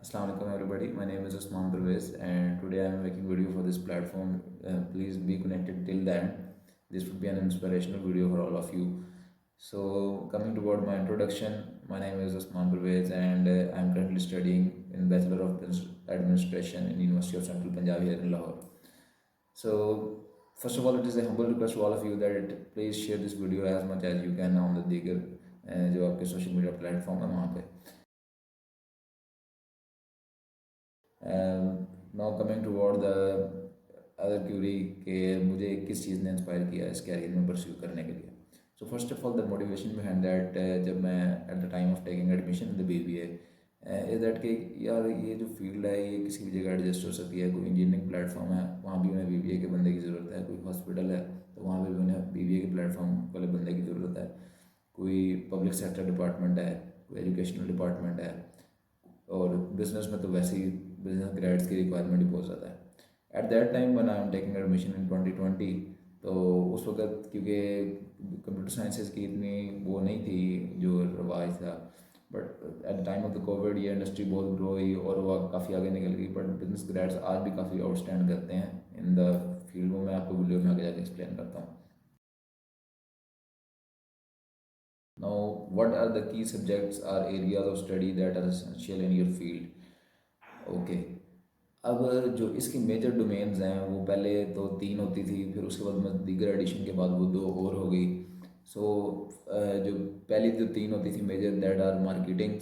Assalamu alaikum everybody. My name is Usman Pervez and today I am making video for this platform. Please be connected till the end. This would be an inspirational video for all of you. So coming toward my introduction, my name is Usman Pervez and I am currently studying in Bachelor of Business Administration in University of Central Punjab here in Lahore. So first of all, it is a humble request to all of you that please share this video as much as you can on the दीगर जो आपके social media platform है वहाँ पे. Now coming toward the other query कि मुझे किस चीज़ ने इंस्पायर किया इस कैरियर में परस्यू करने के लिए. So first of all the motivation behind that जब मैं at the time of taking admission in the BBA is that कि यार ये जो फील्ड है ये किसी भी जगह एडजस्ट हो सकती है. कोई इंजीनियरिंग प्लेटफॉर्म है वहाँ भी उन्हें BBA के बंदे की ज़रूरत है. कोई हॉस्पिटल है तो वहाँ भी उन्हें BBA के प्लेटफॉर्म वाले बंदे की ज़रूरत है. कोई पब्लिक सेक्टर डिपार्टमेंट है, कोई एजुकेशनल डिपार्टमेंट है और बिजनेस में तो वैसे ही बिजनेस ग्रेड्स की रिक्वायरमेंट ही बहुत ज़्यादा है. At that time when I am taking admission in 2020 तो उस वक्त क्योंकि कंप्यूटर साइंसेज की इतनी वो नहीं थी जो रवाज था, but at the time of the Covid ये इंडस्ट्री बहुत ग्रो हुई और वह काफ़ी आगे निकल गई. बट बिजनेस ग्रेड्स आज भी काफ़ी आउटस्टैंड करते हैं इन द फील्ड. वो मैं आपको वीडियो में आगे जाकर एक्सप्लेन करता हूँ. Now, what are the key subjects or areas of study that are essential in your field? Okay अब जो इसकी मेजर डोमेन्स हैं वो पहले तो 3 होती थी, फिर उसके बाद में दीगर एडिशन के बाद वो 2 और हो गई. सो जो पहली जो 3 होती थी major that are marketing,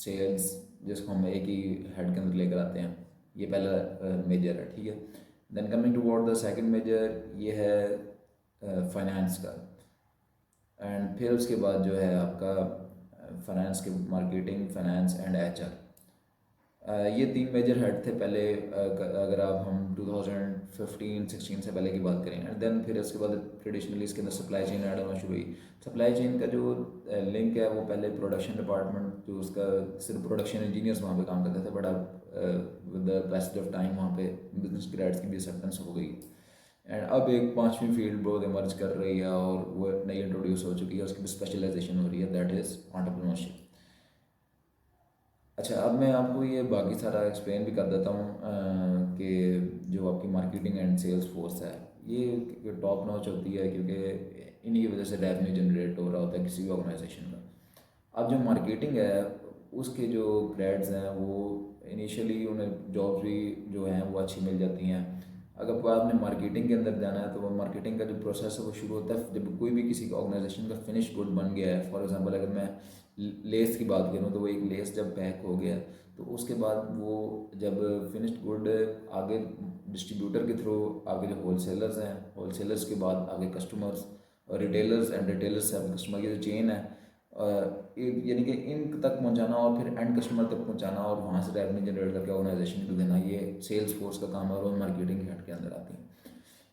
sales, जिसको हम एक ही हेड के अंदर लेकर आते हैं. ये पहला मेजर है, ठीक है. Then coming toward the second major ये है फाइनेंस का. एंड फिर उसके बाद जो है आपका फाइनेंस के मार्केटिंग, फाइनेंस एंड HR. ये 3 मेजर हेड थे पहले. अगर आप हम 2015-16 से पहले की बात करें. एंड देन फिर इसके बाद ट्रेडिशनली इसके अंदर सप्लाई चेन ऐड होना शुरू हुई. सप्लाई चेन का जो लिंक है वो पहले प्रोडक्शन डिपार्टमेंट जो उसका सिर्फ प्रोडक्शन इंजीनियर्स वहाँ पे काम करते थे, बट अब with the passage of time वहाँ पे बिजनेस ग्रेड्स की भी एक्सेप्टेंस हो गई. एंड अब एक 5वीं फील्ड बहुत इमर्ज कर रही है और वो नई इंट्रोड्यूस हो चुकी है, उसकी भी स्पेशलाइजेशन हो रही है, दैट इज़ एंटरप्रेन्योरशिप. अच्छा, अब मैं आपको ये बाकी सारा एक्सप्लेन भी कर देता हूँ कि जो आपकी मार्केटिंग एंड सेल्स फोर्स है ये टॉप नॉच होती है क्योंकि इन्हीं की वजह से रेवेन्यू जनरेट हो रहा होता है किसी भी ऑर्गेनाइजेशन का. अब जो मार्केटिंग है उसके जो ग्रेड्स हैं वो इनिशियली उन्हें जॉब्स भी जो हैं वो अच्छी मिल जाती हैं. अगर आपने मार्केटिंग के अंदर जाना है तो वो मार्केटिंग का जो प्रोसेस है वो शुरू होता है जब कोई भी किसी ऑर्गेनाइजेशन का फिनिश गुड बन गया है. फॉर एग्जांपल अगर मैं लेस की बात करूँ तो वो एक लेस जब पैक हो गया तो उसके बाद वो जब फिनिश्ड गुड आगे डिस्ट्रीब्यूटर के थ्रू आगे जो होलसेलर्स हैं, होलसेलर्स के बाद आगे कस्टमर्स और रिटेलर्स एंड रिटेलर्स से आगे कस्टमर की जो चेन है यानी कि इन तक पहुंचाना और फिर एंड कस्टमर तक पहुंचाना और वहाँ से रेवेन्यू जनरेट करके ऑर्गेनाइजेशन को देना, ये सेल्स फोर्स का काम है और वो मार्केटिंग हेड के अंदर आती है.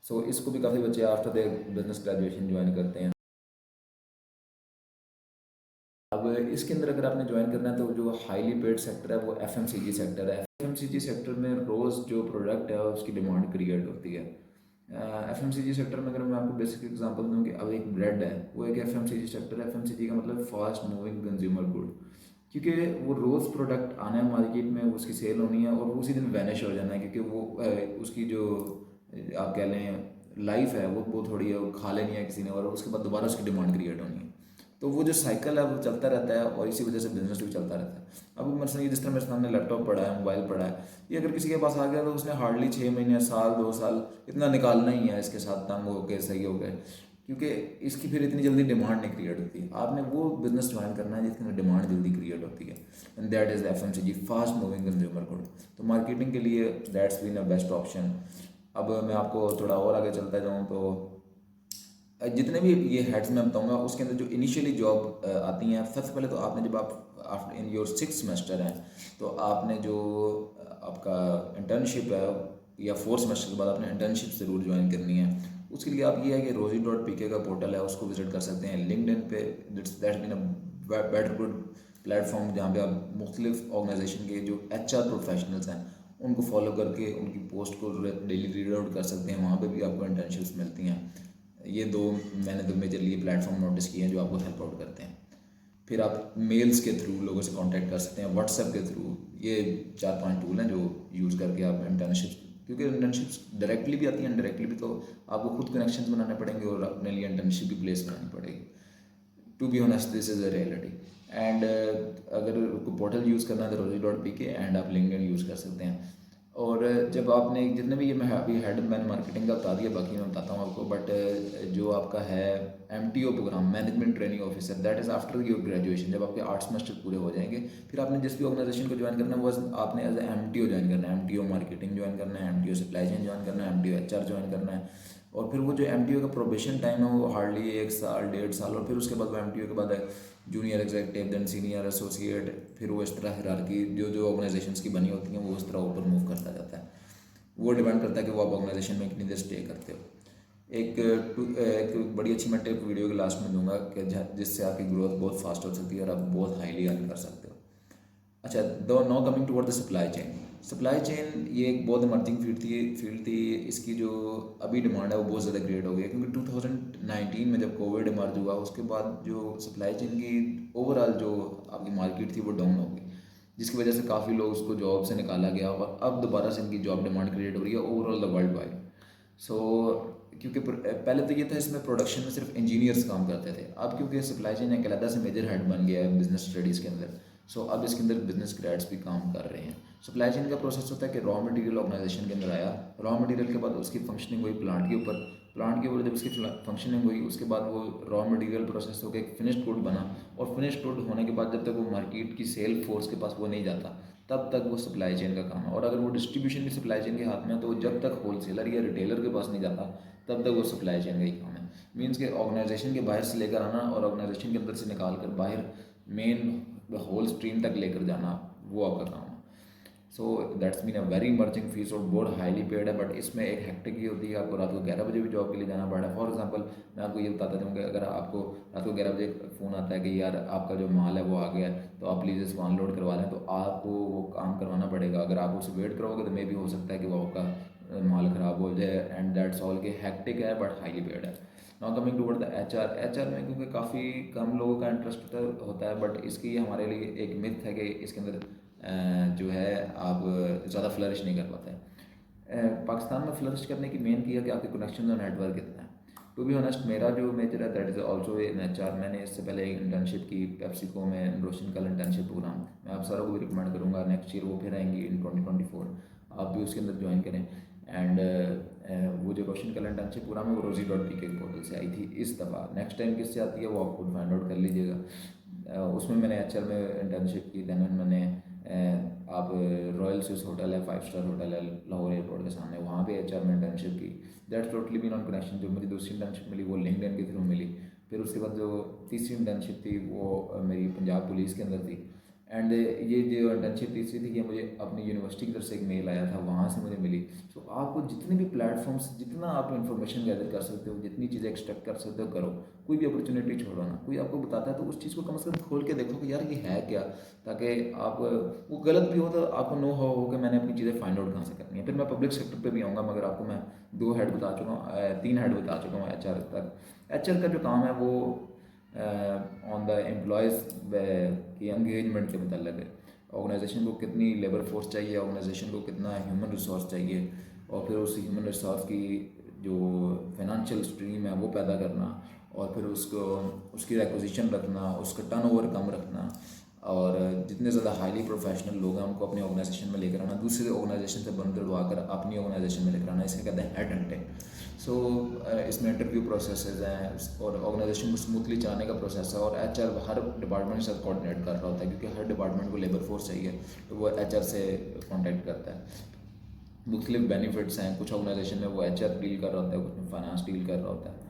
सो इसको भी काफ़ी बच्चे after the business graduation join करते हैं. अब इसके अंदर अगर आपने ज्वाइन करना है तो जो हाईली पेड सेक्टर है वो FMCG सेक्टर है. FMCG सेक्टर में रोज़ जो प्रोडक्ट है उसकी डिमांड क्रिएट होती है. FMCG सेक्टर में अगर मैं आपको बेसिक एग्जांपल दूं कि अब एक ब्रेड है वो एक FMCG सेक्टर है. FMCG का मतलब फास्ट मूविंग कंज्यूमर गुड, क्योंकि वो रोज़ प्रोडक्ट आना है मार्केट में, उसकी सेल होनी है और उसी दिन वैनिश हो जाना है क्योंकि वो उसकी जो आप कह लें लाइफ है वो थोड़ी है, वो खा लेनी है किसी ने और उसके बाद दोबारा उसकी डिमांड क्रिएट होनी है. तो वो जो साइकिल है वो चलता रहता है और इसी वजह से बिजनेस भी चलता रहता है. अब मतलब जिस तरह मेरे सामने लैपटॉप पड़ा है, मोबाइल पड़ा है, ये अगर किसी के पास आ गया तो उसने हार्डली 6 महीने, साल, 2 साल इतना निकालना ही है इसके साथ तंग हो गए, सही हो गए, क्योंकि इसकी फिर इतनी जल्दी डिमांड नहीं क्रिएट होती. आपने वो बिजनेस ज्वाइन करना है जिसके अंदर डिमांड जल्दी क्रिएट होती है, and that is the FMCG, fast moving consumer good. तो मार्केटिंग के लिए that's been a best option. अब मैं आपको थोड़ा और आगे चलता जाऊँ तो जितने भी ये हेड्स मैं बताऊंगा उसके अंदर जो इनिशियली जॉब आती हैं, सबसे पहले तो आपने जब आप after in your 6th semester हैं तो आपने जो आपका इंटर्नशिप है या 4th सेमेस्टर के बाद आपने इंटर्नशिप ज़रूर ज्वाइन करनी है. उसके लिए आप ये है कि rosie.pk का पोर्टल है उसको विजिट कर सकते हैं. लिंक्डइन पे that's been a better good platform जहाँ पे आप मुख्तलिफ ऑर्गेनाइजेशन के जो HR प्रोफेशनल्स हैं उनको फॉलो करके उनकी पोस्ट को डेली रीड आउट कर सकते हैं. वहाँ पे भी आपको इंटर्नशिप्स मिलती हैं. ये 2 मैंने तो मेजरली प्लेटफॉर्म नोटिस किए हैं जो आपको हेल्प आउट करते हैं. फिर आप मेल्स के थ्रू लोगों से कांटेक्ट कर सकते हैं, व्हाट्सएप के थ्रू। ये 4-5 टूल हैं जो यूज़ करके आप इंटर्नशिप, क्योंकि इंटर्नशिप्स डायरेक्टली भी आती हैं इनडायरेक्टली भी, तो आपको खुद कनेक्शंस बनाने पड़ेंगे और अपने लिए इंटर्नशिप भी प्लेस बनानी पड़ेगी। To be honest this is a reality. And अगर कोई पोर्टल यूज़ करना है तो rosie.pk एंड आप लिंक्डइन यूज़ कर सकते हैं। और जब आपने जितने भी, ये मैं अभी हेड मैंने मार्केटिंग का बता दिया, बाकी मैं बताता हूँ आपको। बट जो आपका है MTO program, management training officer, that is after your graduation. जब आपके 8 सेमेस्टर पूरे हो जाएंगे, फिर आपने जिस भी ऑर्गेनाइजेशन को ज्वाइन करना है वो आपने एज MTO ज्वाइन करना है। MTO मार्केटिंग ज्वाइन करना है, MTO सप्लाई चेन ज्वाइन करना है, MTO HR ज्वाइन करना है। और फिर वो जो MTO का प्रोबेशन टाइम है वो हार्डली 1 साल 1.5 साल, और फिर उसके बाद वो MTO के बाद junior executive, then senior associate, फिर वो इस तरह हिरार्की जो ऑर्गेनाइजेशंस की बनी होती हैं वो इस तरह ऊपर मूव करता जाता है। वो डिपेंड करता है कि वो आप ऑर्गेनाइजेशन में कितनी देर स्टे करते हो। एक बड़ी अच्छी मैं टिप वीडियो के लास्ट में दूंगा कि जिससे आपकी ग्रोथ बहुत फास्ट हो सकती है और आप बहुत हाईली अर्न कर सकते हो। अच्छा, दो now coming toward the supply chain. Supply chain ये एक बहुत इमर्जिंग फील्ड थी। इसकी जो अभी डिमांड है वो बहुत ज़्यादा क्रिएट हो गई है, क्योंकि 2019 में जब कोविड इमर्ज हुआ उसके बाद जो सप्लाई चेन की ओवरऑल जो आपकी मार्केट थी वो डाउन हो गई, जिसकी वजह से काफ़ी लोग उसको जॉब से निकाला गया और अब दोबारा से इनकी जॉब डिमांड क्रिएट हो रही है ओवरऑल द वर्ल्ड वाइड। सो क्योंकि पहले तो ये था इसमें प्रोडक्शन में सिर्फ इंजीनियर्स काम करते थे, अब क्योंकि सप्लाई चेन एक अलग से मेजर हेड बन गया है बिजनेस स्टडीज़ के अंदर, सो अब इसके अंदर बिजनेस ग्रेड्स भी काम कर रहे हैं। सप्लाई चेन का प्रोसेस होता है कि रॉ मटेरियल ऑर्गेनाइजेशन के अंदर आया, रॉ मटेरियल के बाद उसकी फंक्शनिंग हुई प्लांट के ऊपर, प्लांट के ऊपर जब उसकी फंक्शनिंग हुई उसके बाद वो रॉ मटेरियल प्रोसेस होकर एक फिनिश्ड गुड बना, और फिनिश्ड गुड होने के बाद जब तक वो मार्केट की सेल फोर्स के पास वो नहीं जाता तब तक वो सप्लाई चेन का काम है। और अगर वो डिस्ट्रीब्यूशन भी सप्लाई चेन के हाथ में है तो जब तक होलसेलर या रिटेलर के पास नहीं जाता तब तक वो सप्लाई चेन का ही काम है। मीन्स के ऑर्गेनाइजेशन के बाहर से लेकर आना और ऑर्गेनाइजेशन के अंदर से निकाल कर बाहर मेन होल स्ट्रीम तक लेकर जाना, वो आपका काम है। So that's mean a very emerging fees और बहुत हाईली पेड है। बट इसमें एक हेक्टिक ही होती है, आपको रात को 11 बजे भी जॉब के लिए जाना पड़ा है। फॉर एग्जांपल मैं आपको ये बताता हूँ कि अगर आपको रात को 11 बजे फ़ोन आता है कि यार आपका जो माल है वो आ गया है तो आप प्लीज़ इसको अनलोड करवा लें, तो आपको वो काम करवाना पड़ेगा। अगर आप उसे वेट करोगे तो मे भी हो सकता है कि वो आपका माल ख़राब हो जाए। एंड दैट्स ऑल के हेक्टिक है बट हाईली पेड है। Now coming toward the HR में क्योंकि काफ़ी कम लोगों का इंटरेस्ट होता है, बट इसकी हमारे लिए एक मिथ है कि इसके अंदर जो है आप ज़्यादा फ्लरिश नहीं कर पाते हैं। पाकिस्तान में फ्लरिश करने की मेन की है कि आपके कनेक्शन और नेटवर्क कितना है। टू बी ऑनेस्ट मेरा जो मेजर है that is also in HR। मैंने इससे पहले एक इंटर्नशिप की पेप्सिको में, रोशन कल इंटर्नशिप प्रोग्राम, मैं आप सारों को भी रिकमेंड करूँगा। नेक्स्ट ईयर वो फिर आएंगी इन 2024, आप भी उसके अंदर ज्वाइन करें। एंड वो जो रोशन कल इंटर्नशिप प्रोग्राम है वो rosie.pk के पोर्टल से आई थी इस दफ़ा। नेक्स्ट टाइम किससे आती है वो आप खुद फाइंड आउट कर लीजिएगा। उसमें मैंने HR में इंटर्नशिप की। दैन मैंने आप रॉयल स्विस होटल है, 5 स्टार होटल है लाहौर एयरपोर्ट के सामने, वहाँ पे HR में इंटर्नशिप की। That's totally been on connection. जो मुझे दूसरी इंटर्नशिप मिली वो लिंक्डइन के थ्रू मिली। फिर उसके बाद जो तीसरी इंटर्नशिप थी वो मेरी पंजाब पुलिस के अंदर थी। एंड ये जो इंटर्नशिप तीसरी थी ये मुझे अपनी यूनिवर्सिटी की तरफ से एक मेल आया था, वहाँ से मुझे मिली। सो आपको जितने भी प्लेटफॉर्म्स, जितना आप इन्फॉर्मेशन गैदर कर सकते हो, जितनी चीज़ें एक्सट्रैक्ट कर सकते हो करो। कोई भी अपॉर्चुनिटी छोड़ो ना। कोई आपको बताता है तो उस चीज़ को कम से कम खोल के देखो कि यार ये है क्या, ताकि आप वो गलत भी हो तो आपको नो हो कि मैंने अपनी चीज़ें फाइंड आउट कहाँ से करनी है। फिर मैं पब्लिक सेक्टर पे भी आऊँगा, मगर आपको मैं 2 हेड बता चुका हूँ, 3 हेड बता चुका हूँ HR तक। HR का जो काम है वो ऑन द एम्प्लॉयज़ की एंगेजमेंट के मतलब है। ऑर्गेनाइजेशन को कितनी लेबर फोर्स चाहिए, ऑर्गेनाइजेशन को कितना ह्यूमन रिसोर्स चाहिए, और फिर उस ह्यूमन रिसोर्स की जो फाइनेंशियल स्ट्रीम है वो पैदा करना, और फिर उसको उसकी एक्विजिशन रखना, उसका टर्नओवर कम रखना, और जितने ज़्यादा हाईली प्रोफेशनल लोग हैं उनको अपनी ऑर्गेनाइजेशन में लेकर आना, दूसरे ऑर्गेनाइजेशन से बंद करवा कर अपनी ऑर्गेनाइजेशन में लेकर आना, इसे कहते हैं हेड हंटिंग। सो इसमें इंटरव्यू प्रोसेसेस हैं और ऑर्गेनाइजेशन को स्मूथली चलाने का प्रोसेस है। और HR हर डिपार्टमेंट के साथ कोऑर्डिनेट कर रहा होता है, क्योंकि हर डिपार्टमेंट को लेबर फोर्स चाहिए, तो वो HR से कॉन्टैक्ट करता है। मुख्तलिफ बेनिफिट्स हैं, कुछ ऑर्गेनाइजेशन में वो HR डील कर रहा होता है, कुछ में फाइनेंस डील कर रहा होता है।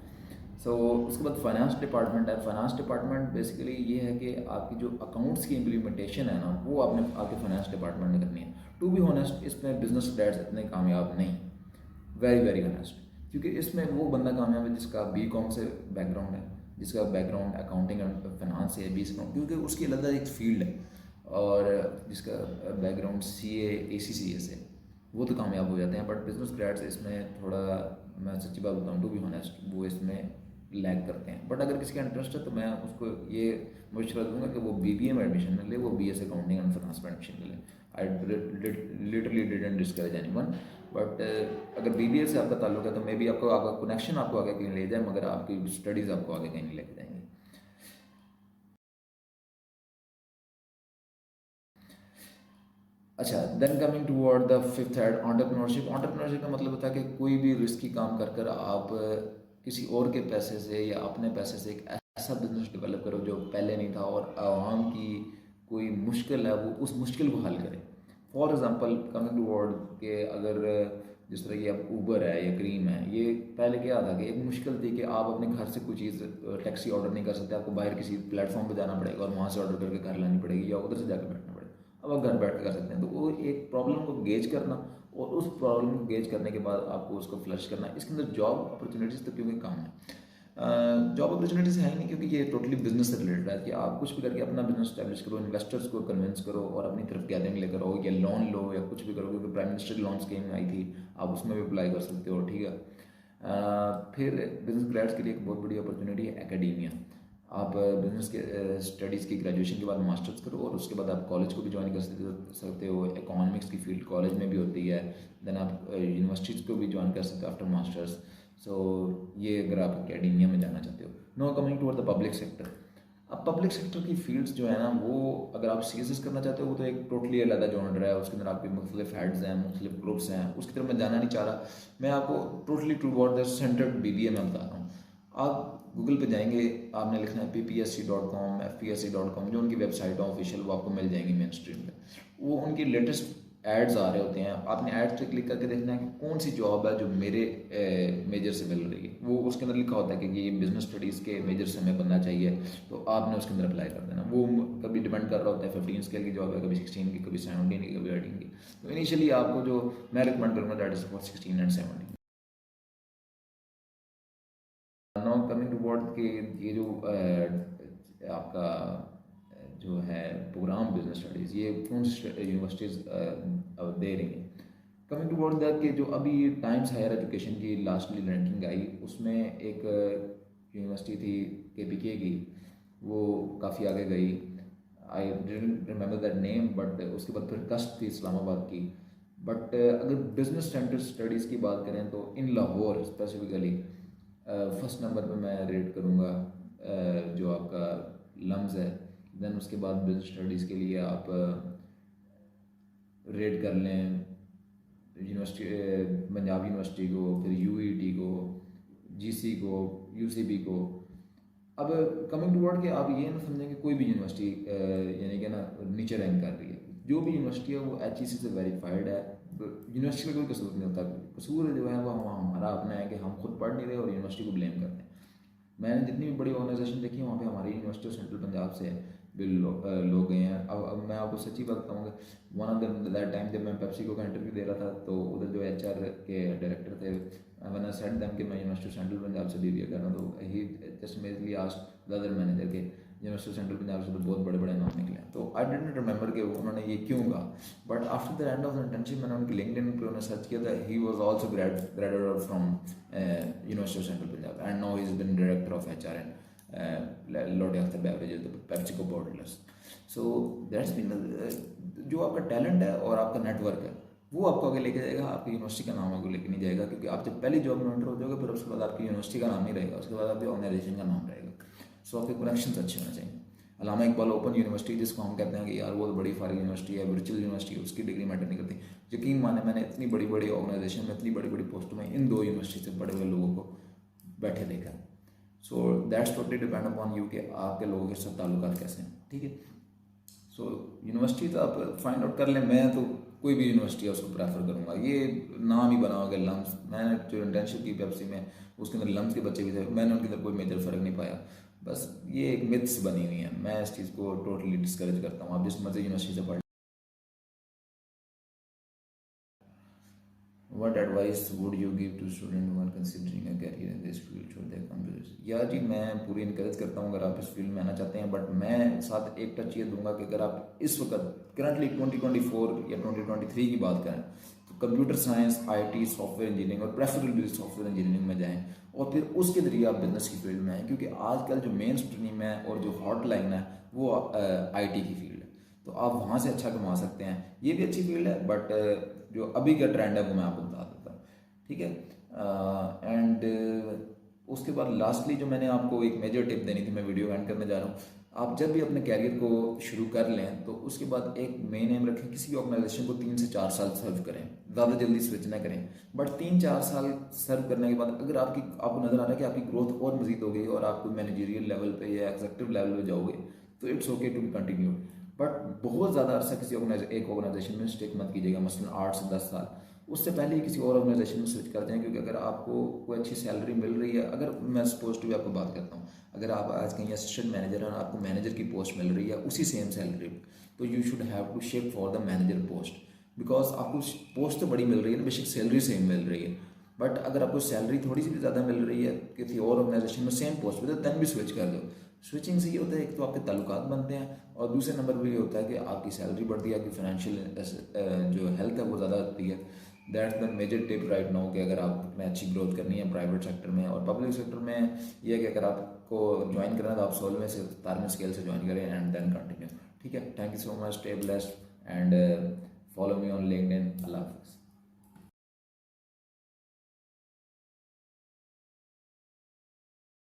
सो उसके बाद फाइनेंस डिपार्टमेंट है। फाइनेंस डिपार्टमेंट बेसिकली ये है कि आपकी जो अकाउंट्स की इम्प्लीमेंटेशन है ना वो आपने आपके फाइनेंस डिपार्टमेंट ने करनी है। टू बी ऑनेस्ट इसमें बिजनेस डैड्स इतने कामयाब नहीं, वेरी वेरी ऑनेस्ट, क्योंकि इसमें वो बंदा कामयाब है जिसका BCom से बैकग्राउंड है, जिसका बैकग्राउंड अकाउंटिंग एंड फाइनेंस से है, क्योंकि उसकी अलग एक फील्ड है, और जिसका बैकग्राउंड CA ACCA से, वो तो कामयाब हो जाते हैं। बट बिजनेस ग्रेड्स इसमें थोड़ा, मैं सच्ची बात बताऊँ टू बी ऑनेस्ट, वो इसमें लैग करते हैं। बट अगर किसी का इंटरेस्ट है तो मैं उसको ये मशवरा दूंगा कि वो BBA में एडमिशन ले, वो BS अकाउंटिंग एंड फाइनेंस में एडमिशन ले। I literally didn't discourage anyone, but अगर BBA से आपका ताल्लुक है तो मे बी आपको आपका कनेक्शन आपको आगे कहीं ले जाए, मगर आपकी स्टडीज़ आपको आगे कहीं नहीं लेके जाएंगे। अच्छा, then coming toward the fifth head, entrepreneurship. Entrepreneurship का मतलब होता है कि कोई भी रिस्की काम कर कर आप किसी और के पैसे से या अपने पैसे से एक ऐसा बिजनेस डेवलप करो जो पहले नहीं था, और आवाम की कोई मुश्किल है वो उस मुश्किल को हल करे। फॉर एग्जांपल कमिंग टूवर्ड के अगर जिस तरह की अब ऊबर है या क्रीम है, ये पहले क्या था कि एक मुश्किल थी कि आप अपने घर से कोई चीज़ टैक्सी ऑर्डर नहीं कर सकते, आपको बाहर किसी प्लेटफॉर्म पर जाना पड़ेगा और वहाँ से ऑर्डर करके घर लानी पड़ेगी या उधर से जाकर बैठना पड़ेगा। अब आप घर बैठ कर सकते हैं। तो वो एक प्रॉब्लम को गेज करना और उस प्रॉब्लम को गेज करने के बाद आपको उसको फ्लश करना, इसके अंदर जॉब अपॉर्चुनिटीज़ तो क्योंकि कम है। जॉब अपॉर्चुनिटीज़ है ही नहीं, क्योंकि ये टोटली बिजनेस से रिलेटेड है कि आप कुछ भी करके अपना बिजनेस स्टैब्लिश करो, इन्वेस्टर्स को कन्विंस करो और अपनी तरफ गैदरिंग लेकर आओ, या लोन लो या कुछ भी करो, क्योंकि प्राइम मिनिस्टर लोन स्कीम आई थी, आप उसमें भी अप्लाई कर सकते हो। ठीक है। फिर बिजनेस ग्रेड्स के लिए एक बहुत बड़ी अपॉर्चुनिटी है एकेडेमिया। आप बिजनेस के स्टडीज़ की ग्रेजुएशन के बाद मास्टर्स करो और उसके बाद आप कॉलेज को भी ज्वाइन कर सकते हो। इकोनॉमिक्स की फील्ड कॉलेज में भी होती है। देन आप यूनिवर्सिटीज़ को भी ज्वाइन कर सकते हो आफ्टर मास्टर्स। सो ये अगर आप एकेडेमिया में जाना चाहते हो। No coming toward the public sector. अब पब्लिक सेक्टर की फील्ड्स जो है ना, वो अगर आप CSS करना चाहते हो वो तो एक टोटली अलग जॉनर है, उसके अंदर आपके मुख्तलिफ हेड्स हैं, मुख्तलिफ ग्रुप्स हैं, उसकी तरफ मैं जाना नहीं चाह रहा। मैं आपको totally toward the centred BBA में बता रहा हूँ। आप गूगल पे जाएंगे, आपने लिखना है PPSC.com, FPSC.com, जो उनकी वेबसाइट है ऑफिशियल, वो आपको मिल जाएंगी मेन स्ट्रीम पे। वो उनकी लेटेस्ट एड्स आ रहे होते हैं, आपने एड्स पे क्लिक करके देखना है कि कौन सी जॉब है जो मेरे मेजर से मिल रही है। वो उसके अंदर लिखा होता है कि ये बिजनेस स्टडीज़ के मेजर से हमें बनना चाहिए, तो आपने उसके अंदर अप्लाई कर देना। वो कभी डिपेंड कर रहा होता है 15 स्केल की जॉब है, कभी 16 की, कभी 17 की, कभी 18 की। तो इनिशियली आपको जो मैं रिकमेंड करूँगा that is for 16 and 17। Now coming toward के ये जो आपका जो है प्रोग्राम बिजनेस स्टडीज़, ये कौन सी यूनिवर्सिटीज़ दे रही हैं। कमिंग टू वर्ड दैट कि जो अभी टाइम्स हायर एजुकेशन की लास्टली रैंकिंग आई, उसमें एक यूनिवर्सिटी थी KPK की, वो काफ़ी आगे गई। I didn't remember that name, but उसके बाद फिर कस्ट थी इस्लामाबाद की। बट अगर बिजनेस सेंटर स्टडीज़ की बात करें तो इन लाहौर स्पेसिफिकली फर्स्ट नंबर पे मैं रेट करूँगा जो आपका लम्स है। देन उसके बाद बिजनेस स्टडीज़ के लिए आप रेट कर लें यूनिवर्सिटी, पंजाब यूनिवर्सिटी को, फिर UET को, GC को, UCB को। अब कमिंग टू वर्ड कि आप ये ना समझें कि कोई भी यूनिवर्सिटी यानी कि ना नीचे रैंक कर रही है। जो भी यूनिवर्सिटी है वो HEC से वेरीफाइड है। यूनिवर्सिटी का कोई कसूर नहीं होता। कसूर जो है वो हमारा अपना है कि हम खुद पढ़ नहीं रहे और यूनिवर्सिटी को ब्लेम करते हैं। मैंने जितनी भी बड़ी ऑर्गेनाइजेशन देखी है वहाँ पे हमारी यूनिवर्सिटी ऑफ सेंट्रल पंजाब से भी लोग गए हैं। अब मैं आपको सच्ची बात बताऊँगा, वन ऑफ दैट टाइम जब मैं पेप्सिको का इंटरव्यू दे रहा था तो उधर जो HR के डायरेक्टर थे, व्हेन आई सेड देम कि मैं यूनिवर्सिटी ऑफ सेंट्रल पंजाब से BBA कर रहा हूँ, तो he just immediately asked the other manager के यूनिवर्सिटी ऑफ सेंट्रल पंजाब से तो बहुत बड़े बड़े नाम निकले। तो आई डिडंट रिमेंबर कि उन्होंने ये क्यों कहा। But after the end of the internship मैंने उनकी लिंक्डइन पे उन्हें सर्च किया था। He was also graduated from university of central Punjab and now he is been director of HR and lord of the beverages the PepsiCo bottlers. So that's been जो आपका talent है और आपका नेटवर्क है वो आपको आगे लेके जाएगा, आपकी यूनिवर्सिटी का नाम आपको लेके नहीं जाएगा। क्योंकि आप जब पहली जॉब में एंटर हो जाओगे फिर उसके बाद आपकी यूनिवर्सिटी का नाम नहीं रहेगा, उसके बाद आपकी ऑर्गेनाइजेशन का नाम रहेगा। सो आपके कनेक्शंस अच्छे होने चाहिए। अल्लामा इकबाल ओपन यूनिवर्सिटी जिसको हम कहते हैं कि यार वो बड़ी फारिग यूनिवर्सिटी है, वर्चुअल यूनिवर्सिटी है, उसकी डिग्री मैटर नहीं करती। यकीन माने मैंने इतनी बड़ी बड़ी ऑर्गेनाइजेशन में, इतनी बड़ी बड़ी पोस्टों में इन 2 यूनिवर्सिटी से बड़े हुए लोगों को बैठे देखा। So that's totally depend upon you कि आपके लोगों के साथ ताल्लुकात कैसे हैं। ठीक है। सो यूनिवर्सिटी तो आप फाइंड आउट कर लें। मैं तो कोई भी यूनिवर्सिटी है उसको प्रेफर करूँगा। ये नाम ही बना होगा लम्स। मैंने जो इंटर्नशिप की पेप्सी में उसके अंदर लम्स के बच्चे भी थे, मैंने उनके अंदर कोई मेजर फ़र्क नहीं पाया। बस ये एक मिथ्स बनी हुई है। मैं इस चीज़ को टोटली डिस्करेज करता हूँ। आप जिस मर्जी यूनिवर्सिटी से पढ़। What advice would you give to student who are considering a career in this field should they come to this? यार जी मैं पूरी इनकरेज करता हूँ अगर आप इस फील्ड में आना चाहते हैं। बट मैं साथ एक टच ये दूंगा कि अगर आप इस वक्त करंटली 2024 या 2023 की बात करें तो computer science, IT, software engineering और प्रेफरेबली सॉफ्टवेयर इंजीनियरिंग में जाएं और फिर उसके ज़रिए आप बिजनेस की फील्ड में आएँ, क्योंकि आजकल जो मेन स्ट्रीम है और जो हॉट लाइन है वो आईटी की फील्ड है। तो आप वहाँ से अच्छा कमा सकते हैं, ये भी अच्छी फील्ड है, बट जो अभी का ट्रेंड है वो मैं आपको बता देता हूँ, ठीक है। एंड उसके बाद लास्टली जो मैंने आपको एक मेजर टिप देनी थी, मैं वीडियो एंड करने जा रहा हूँ। आप जब भी अपने कैरियर को शुरू कर लें तो उसके बाद एक मेन एम रखें, किसी भी ऑर्गेनाइजेशन को 3 से 4 साल सर्व करें, ज़्यादा जल्दी स्विच ना करें। बट 3-4 साल सर्व करने के बाद अगर आपको नज़र आ रहा है कि आपकी ग्रोथ और मजीद हो गई और आप कोई मैनेजरियल लेवल पे या एग्जीक्यूटिव लेवल पे जाओगे, तो it's okay to be continue. But बहुत ज़्यादा अरसा किसी एक ऑर्गेनाइजेशन में स्टिक मत कीजिएगा, मसलन 8 से 10 साल। उससे पहले ही किसी और ऑर्गेनाइजेशन में स्विच कर जाएं, क्योंकि अगर आपको कोई अच्छी सैलरी मिल रही है, अगर मैं सपोज टू भी आपको बात करता हूँ, अगर आप आज कहीं असिस्टेंट मैनेजर हैं और आपको मैनेजर की पोस्ट मिल रही है उसी सेम सैलरी पे, तो you should have to shift for the manager post, because आपको पोस्ट तो बड़ी मिल रही है, बेशक सैलरी सेम मिल रही है, बट अगर आपको सैलरी थोड़ी सी भी ज़्यादा मिल रही है किसी और ऑर्गेनाइजेशन में सेम पोस्ट पे, तो देन भी स्विच कर दो। स्विचिंग से ये होता है, एक तो आपके ताल्लुकात बनते हैं और दूसरे नंबर पर ये होता है कि आपकी सैलरी बढ़ती है, आपकी फाइनेंशियल जो हेल्थ है वो ज़्यादा होती है। That's the major tip right now, कि अगर आपने अच्छी ग्रोथ करनी है प्राइवेट सेक्टर में और पब्लिक सेक्टर में, ये है कि अगर आपको ज्वाइन करना है तो आप 16वें से 17वें स्केल से ज्वाइन करें एंड देन कंटिन्यू, ठीक है। Thank you so much, stay blessed and follow me on LinkedIn. अल्लाह हाफिज़।